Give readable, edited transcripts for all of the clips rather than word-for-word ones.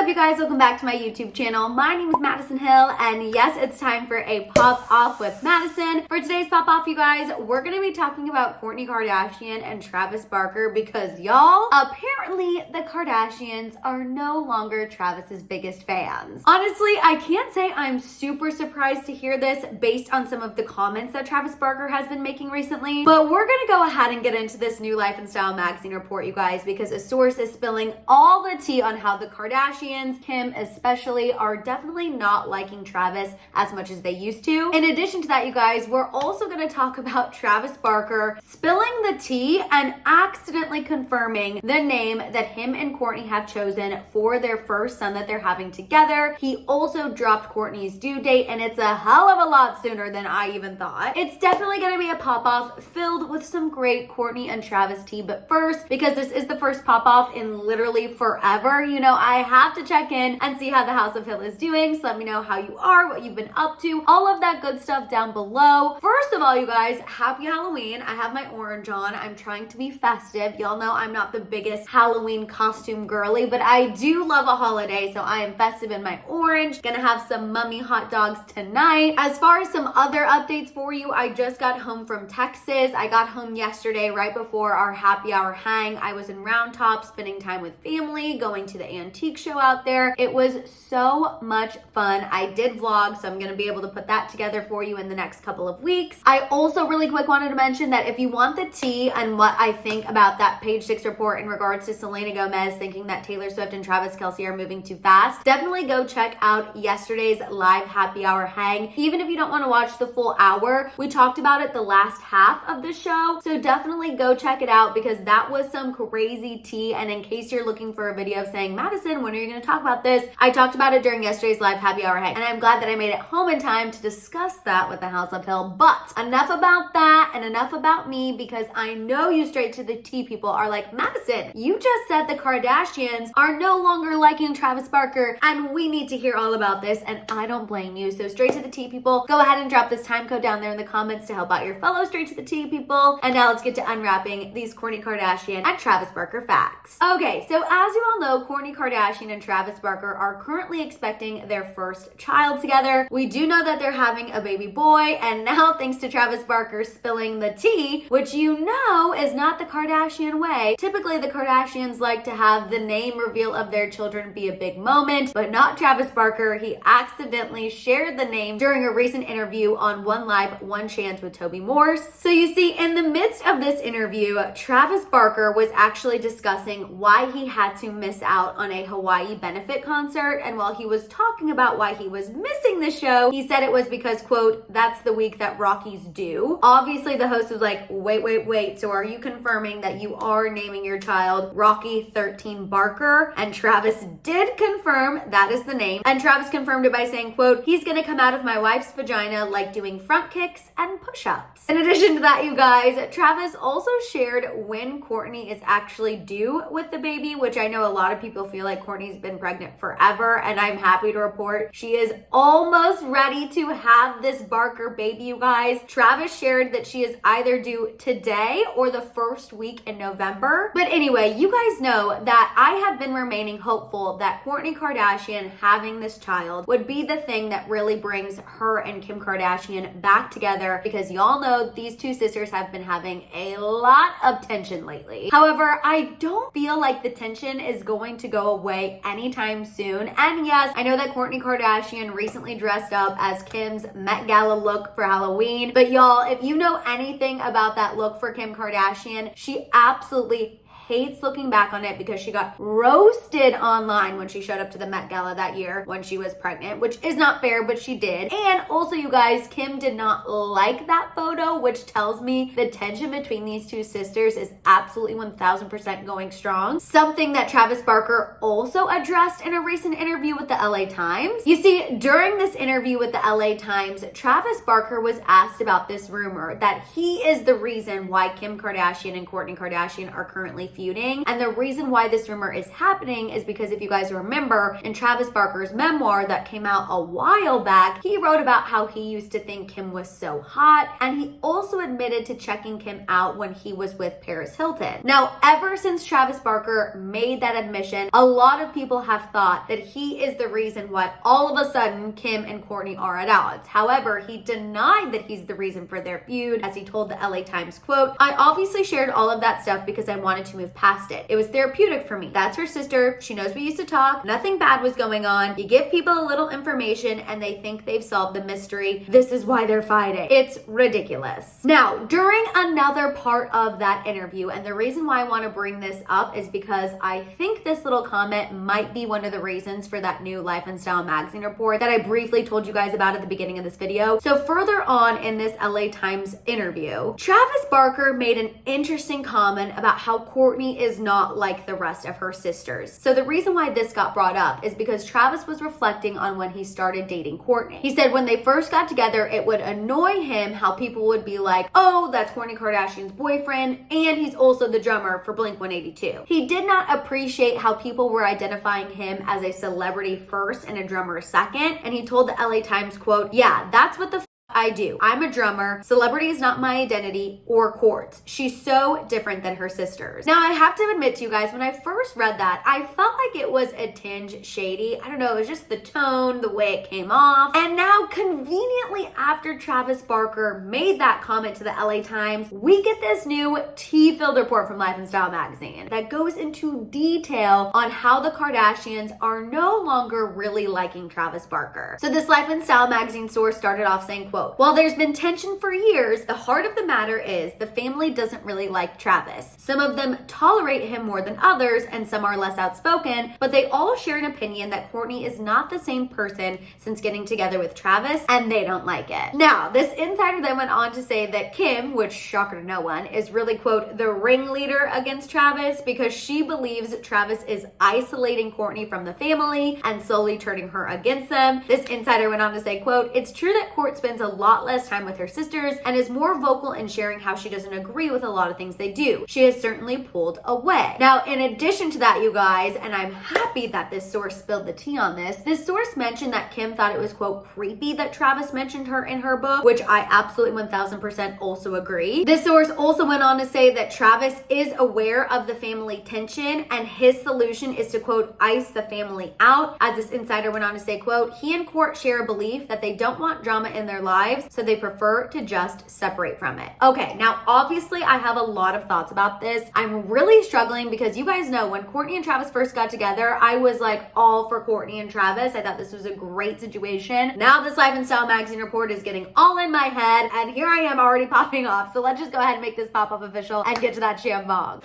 up, you guys? Welcome back to my YouTube channel. My name is Maddison Hill, and yes, it's time for a pop off with Maddison. For today's pop off, you guys, we're gonna be talking about Kourtney Kardashian and Travis Barker because y'all, apparently the Kardashians are no longer Travis's biggest fans. Honestly, I can't say I'm super surprised to hear this based on some of the comments that Travis Barker has been making recently, but we're gonna go ahead and get into this new Life and Style magazine report, you guys, because a source is spilling all the tea on how the Kardashians, Kim especially, are definitely not liking Travis as much as they used to. In addition to that, you guys, we're also going to talk about Travis Barker spilling the tea and accidentally confirming the name that him and Kourtney have chosen for their first son that they're having together. He also dropped Kourtney's due date, and it's a hell of a lot sooner than I even thought. It's definitely going to be a pop-off filled with some great Kourtney and Travis tea, but first, because this is the first pop-off in literally forever, you know, I have to check in and see how the House of Hill is doing. So let me know how you are, what you've been up to, all of that good stuff down below. First of all, you guys, happy Halloween. I have my orange on. I'm trying to be festive. Y'all know I'm not the biggest Halloween costume girly, but I do love a holiday, so I am festive in my orange. Gonna have some mummy hot dogs tonight. As far as some other updates for you, I just got home from Texas. I got home yesterday right before our happy hour hang. I was in Round Top spending time with family, going to the antique show out there. It was so much fun. I did vlog, so I'm gonna be able to put that together for you in the next couple of weeks. I also really quick wanted to mention that if you want the tea and what I think about that Page 6 report in regards to Selena Gomez thinking that Taylor Swift and Travis Kelce are moving too fast, definitely go check out yesterday's live happy hour hang. Even if you don't want to watch the full hour, we talked about it the last half of the show, so definitely go check it out because that was some crazy tea. And in case you're looking for a video saying, Maddison, when are you going to talk about this? I talked about it during yesterday's live happy hour hang, and I'm glad that I made it home in time to discuss that with the House of Hill. But enough about that and enough about me, because I know you straight to the tea people are like, Maddison, you just said the Kardashians are no longer liking Travis Barker, and we need to hear all about this, and I don't blame you. So straight to the tea people, go ahead and drop this time code down there in the comments to help out your fellow straight to the tea people. And now let's get to unwrapping these Kourtney Kardashian and Travis Barker facts. Okay, so as you all know, Kourtney Kardashian and Travis Barker are currently expecting their first child together. We do know that they're having a baby boy, and now thanks to Travis Barker spilling the tea, which you know is not the Kardashian way. Typically, the Kardashians like to have the name reveal of their children be a big moment, but not Travis Barker. He accidentally shared the name during a recent interview on One Life, One Chance with Toby Morse. So you see, in the midst of this interview, Travis Barker was actually discussing why he had to miss out on a Hawaii benefit concert, and while he was talking about why he was missing the show, he said it was because, quote, that's the week that Rockies do. Obviously, the host was like, wait, so are you confirming that you are naming your child Rocky 13 Barker? And Travis did confirm that is the name, and Travis confirmed it by saying, quote, he's gonna come out of my wife's vagina like doing front kicks and push-ups. In addition to that, you guys, Travis also shared when Kourtney is actually due with the baby, which I know a lot of people feel like Kourtney's been pregnant forever, and I'm happy to report she is almost ready to have this Barker baby, you guys. Travis shared that she is either due today or the first week in November. But anyway, you guys know that I have been remaining hopeful that Kourtney Kardashian having this child would be the thing that really brings her and Kim Kardashian back together, because y'all know these two sisters have been having a lot of tension lately. However, I don't feel like the tension is going to go away anytime soon. And yes, I know that Kourtney Kardashian recently dressed up as Kim's Met Gala look for Halloween, but y'all, if you know anything about that look for Kim Kardashian, she absolutely hates looking back on it because she got roasted online when she showed up to the Met Gala that year when she was pregnant, which is not fair, but she did. And also, you guys, Kim did not like that photo, which tells me the tension between these two sisters is absolutely 1000% going strong. Something that Travis Barker also addressed in a recent interview with the LA Times. You see, during this interview with the LA Times, Travis Barker was asked about this rumor that he is the reason why Kim Kardashian and Kourtney Kardashian are currently feuding. And the reason why this rumor is happening is because if you guys remember, in Travis Barker's memoir that came out a while back, he wrote about how he used to think Kim was so hot, and he also admitted to checking Kim out when he was with Paris Hilton. Now, ever since Travis Barker made that admission, a lot of people have thought that he is the reason why all of a sudden Kim and Kourtney are at odds. However, he denied that he's the reason for their feud, as he told the LA Times, quote, "I obviously shared all of that stuff because I wanted to move past it. It was therapeutic for me. That's her sister. She knows we used to talk. Nothing bad was going on. You give people a little information and they think they've solved the mystery. This is why they're fighting." It's ridiculous. Now, during another part of that interview, and the reason why I want to bring this up is because I think this little comment might be one of the reasons for that new Life and Style magazine report that I briefly told you guys about at the beginning of this video. So further on in this LA Times interview, Travis Barker made an interesting comment about how Kourtney is not like the rest of her sisters. So the reason why this got brought up is because Travis was reflecting on when he started dating Kourtney. He said when they first got together, it would annoy him how people would be like, "Oh, that's Kourtney Kardashian's boyfriend, and he's also the drummer for Blink-182. He did not appreciate how people were identifying him as a celebrity first and a drummer second, and he told the LA Times, quote, "Yeah, that's what the I do. I'm a drummer. Celebrity is not my identity or Kourt's. She's so different than her sisters." Now, I have to admit to you guys, when I first read that, I felt like it was a tinge shady. I don't know, it was just the tone, the way it came off. And now, conveniently after Travis Barker made that comment to the LA Times, we get this new tea-filled report from Life and Style magazine that goes into detail on how the Kardashians are no longer really liking Travis Barker. So this Life and Style magazine source started off saying, quote, "While there's been tension for years, the heart of the matter is the family doesn't really like Travis. Some of them tolerate him more than others, and some are less outspoken, but they all share an opinion that Kourtney is not the same person since getting together with Travis, and they don't like it." Now, this insider then went on to say that Kim, which shocker to no one, is really, quote, "the ringleader against Travis because she believes Travis is isolating Kourtney from the family and slowly turning her against them." This insider went on to say, quote, "It's true that Kourt spends a lot less time with her sisters and is more vocal in sharing how she doesn't agree with a lot of things they do. She has certainly pulled away." Now, in addition to that, you guys, and I'm happy that this source spilled the tea on this source mentioned that Kim thought it was, quote, "creepy that Travis mentioned her in her book," which I absolutely 1000% also agree. This source also went on to say that Travis is aware of the family tension and his solution is to, quote, "ice the family out." As this insider went on to say, quote, "He and Kourt share a belief that they don't want drama in their lives, so they prefer to just separate from it." Okay, now obviously I have a lot of thoughts about this. I'm really struggling because you guys know when Kourtney and Travis first got together, I was like all for Kourtney and Travis. I thought this was a great situation. Now this Life and Style magazine report is getting all in my head, and here I am already popping off. So let's just go ahead and make this pop up official and get to that shambong.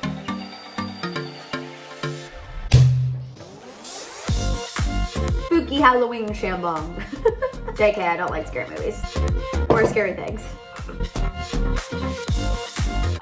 Spooky Halloween shambong. JK, I don't like scary movies or scary things.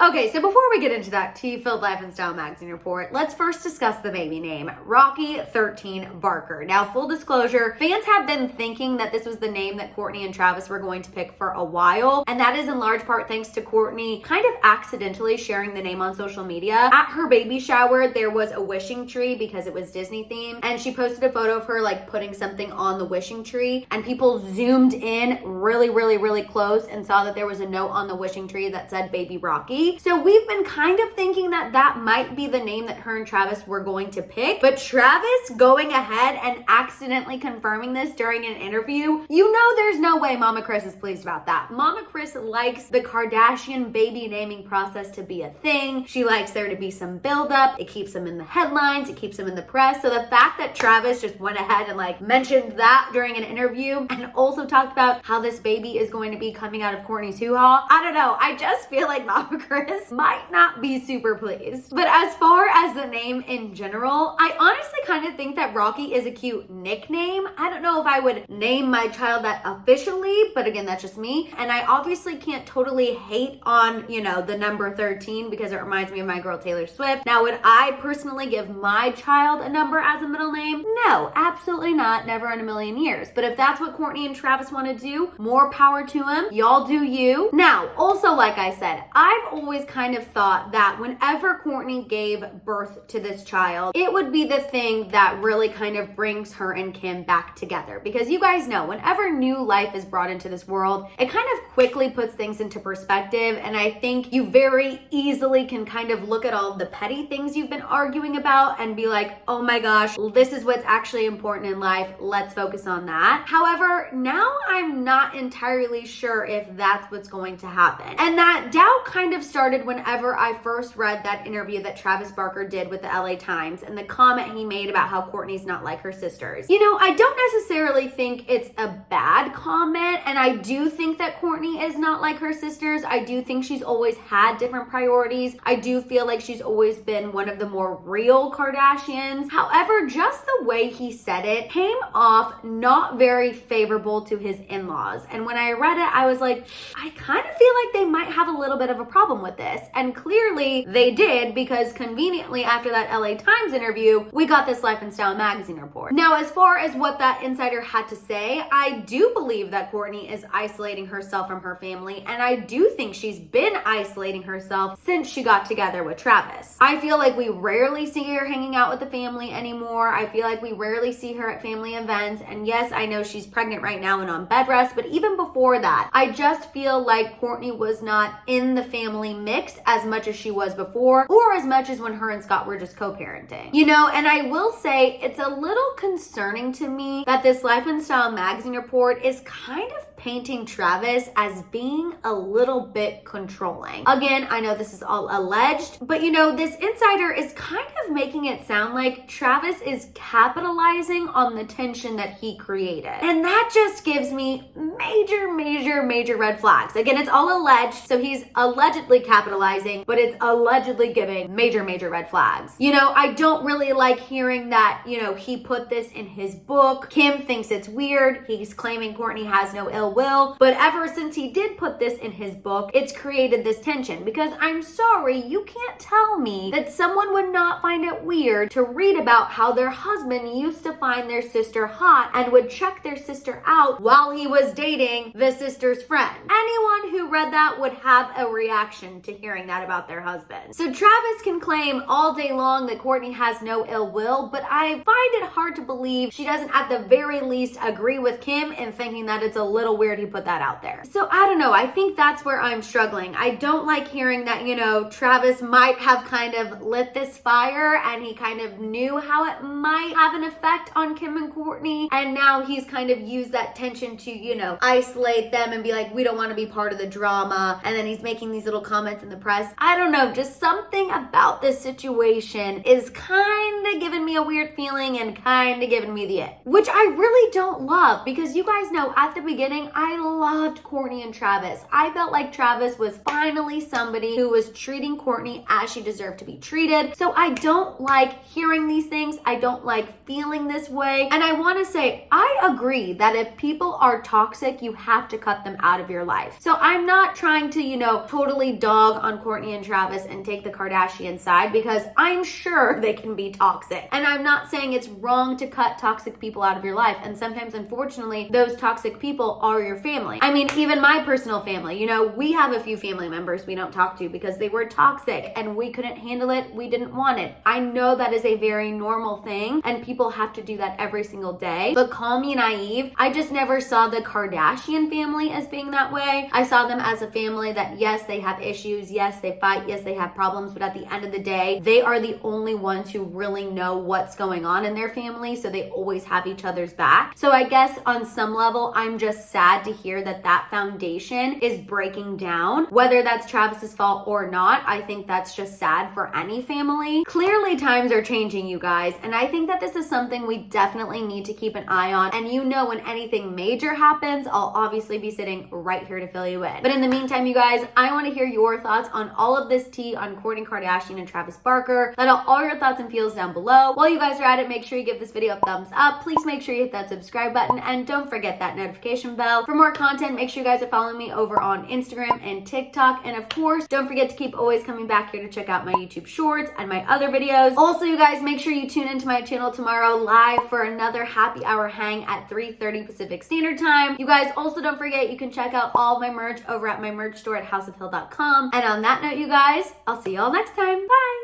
Okay, so before we get into that tea-filled Life and Style magazine report, let's first discuss the baby name, Rocky 13 Barker. Now, full disclosure, fans have been thinking that this was the name that Kourtney and Travis were going to pick for a while, and that is in large part thanks to Kourtney kind of accidentally sharing the name on social media. At her baby shower, there was a wishing tree because it was Disney themed, and she posted a photo of her like putting something on the wishing tree, and people zoomed in really close and saw that there was a note on the wishing tree that said Baby Rocky. So we've been kind of thinking that that might be the name that her and Travis were going to pick, but Travis going ahead and accidentally confirming this during an interview, you know there's no way Mama Kris is pleased about that. Mama Kris likes the Kardashian baby naming process to be a thing. She likes there to be some buildup. It keeps them in the headlines. It keeps them in the press. So the fact that Travis just went ahead and like mentioned that during an interview and also talked about how this baby is going to be coming out of Kourtney's hoo-ha, I don't know. I just feel like Mama Kris might not be super pleased. But as far as the name in general, I honestly kind of think that Rocky is a cute nickname. I don't know if I would name my child that officially, but again, that's just me. And I obviously can't totally hate on, you know, the number 13 because it reminds me of my girl Taylor Swift. Now, would I personally give my child a number as a middle name? No, absolutely not. Never in a million years. But if that's what Kourtney and Travis want to do, more power to them. Y'all do you. Now, also, like I said, I've always always kind of thought that whenever Kourtney gave birth to this child, it would be the thing that really kind of brings her and Kim back together. Because you guys know, whenever new life is brought into this world, it kind of quickly puts things into perspective. And I think you very easily can kind of look at all of the petty things you've been arguing about and be like, oh my gosh, this is what's actually important in life. Let's focus on that. However, now I'm not entirely sure if that's what's going to happen. And that doubt kind of started whenever I first read that interview that Travis Barker did with the LA Times and the comment he made about how Kourtney's not like her sisters. You know, I don't necessarily think it's a bad comment, and I do think that Kourtney is not like her sisters. I do think she's always had different priorities. I do feel like she's always been one of the more real Kardashians. However, just the way he said it came off not very favorable to his in-laws. And when I read it, I was like, I kind of feel like they might have a little bit of a problem with this. And clearly they did, because conveniently after that LA Times interview, we got this Life and Style magazine report. Now, as far as what that insider had to say, I do believe that Kourtney is isolating herself from her family, and I do think she's been isolating herself since she got together with Travis. I feel like we rarely see her hanging out with the family anymore. I feel like we rarely see her at family events, and yes, I know she's pregnant right now and on bed rest, but even before that, I just feel like Kourtney was not in the family mix as much as she was before, or as much as when her and Scott were just co-parenting. You know, and I will say it's a little concerning to me that this Life and Style magazine report is kind of painting Travis as being a little bit controlling. Again, I know this is all alleged, but you know, this insider is kind of making it sound like Travis is capitalizing on the tension that he created. And that just gives me major red flags. Again, it's all alleged, so he's allegedly capitalizing, but it's allegedly giving major red flags. You know, I don't really like hearing that, you know, he put this in his book. Kim thinks it's weird. He's claiming Kourtney has no ill will, but ever since he did put this in his book, it's created this tension. Because I'm sorry, you can't tell me that someone would not find it weird to read about how their husband used to find their sister hot and would check their sister out while he was dating the sister's friend. Anyone who read that would have a reaction to hearing that about their husband. So Travis can claim all day long that Kourtney has no ill will, but I find it hard to believe she doesn't at the very least agree with Kim in thinking that it's a little weird he put that out there. So I don't know, I think that's where I'm struggling. I don't like hearing that, you know, Travis might have kind of lit this fire and he kind of knew how it might have an effect on Kim and Kourtney, and now he's kind of used that tension to, you know, isolate them and be like, we don't want to be part of the drama, and then he's making these little comments in the press. I don't know, just something about this situation is kind of giving me a weird feeling and kind of giving me the ick, which I really don't love, because you guys know at the beginning I loved Kourtney and Travis. I felt like Travis was finally somebody who was treating Kourtney as she deserved to be treated. So I don't like hearing these things. I don't like feeling this way. And I want to say, I agree that if people are toxic, you have to cut them out of your life. So I'm not trying to, you know, totally dog on Kourtney and Travis and take the Kardashian side, because I'm sure they can be toxic. And I'm not saying it's wrong to cut toxic people out of your life. And sometimes, unfortunately, those toxic people are your family. I mean, even my personal family, you know, we have a few family members we don't talk to because they were toxic and we couldn't handle it. We didn't want it. I know that is a very normal thing and people have to do that every single day. But call me naive, I just never saw the Kardashian family as being that way. I saw them as a family that, yes, they have issues. Yes, they fight. Yes, they have problems. But at the end of the day, they are the only ones who really know what's going on in their family. So they always have each other's back. So I guess on some level, I'm just sad to hear that that foundation is breaking down. Whether that's Travis's fault or not, I think that's just sad for any family. Clearly, times are changing, you guys, and I think that this is something we definitely need to keep an eye on. And you know, when anything major happens, I'll obviously be sitting right here to fill you in. But in the meantime, you guys, I want to hear your thoughts on all of this tea on Kourtney Kardashian and Travis Barker. Let out all your thoughts and feels down below. While you guys are at it, make sure you give this video a thumbs up. Please make sure you hit that subscribe button and don't forget that notification bell. well. For more content, make sure you guys are following me over on Instagram and TikTok. And of course, don't forget to keep always coming back here to check out my YouTube shorts and my other videos. Also, you guys, make sure you tune into my channel tomorrow live for another happy hour hang at 3:30 Pacific Standard Time. You guys also don't forget you can check out all of my merch over at my merch store at houseofhill.com. And on that note, you guys, I'll see y'all next time. Bye.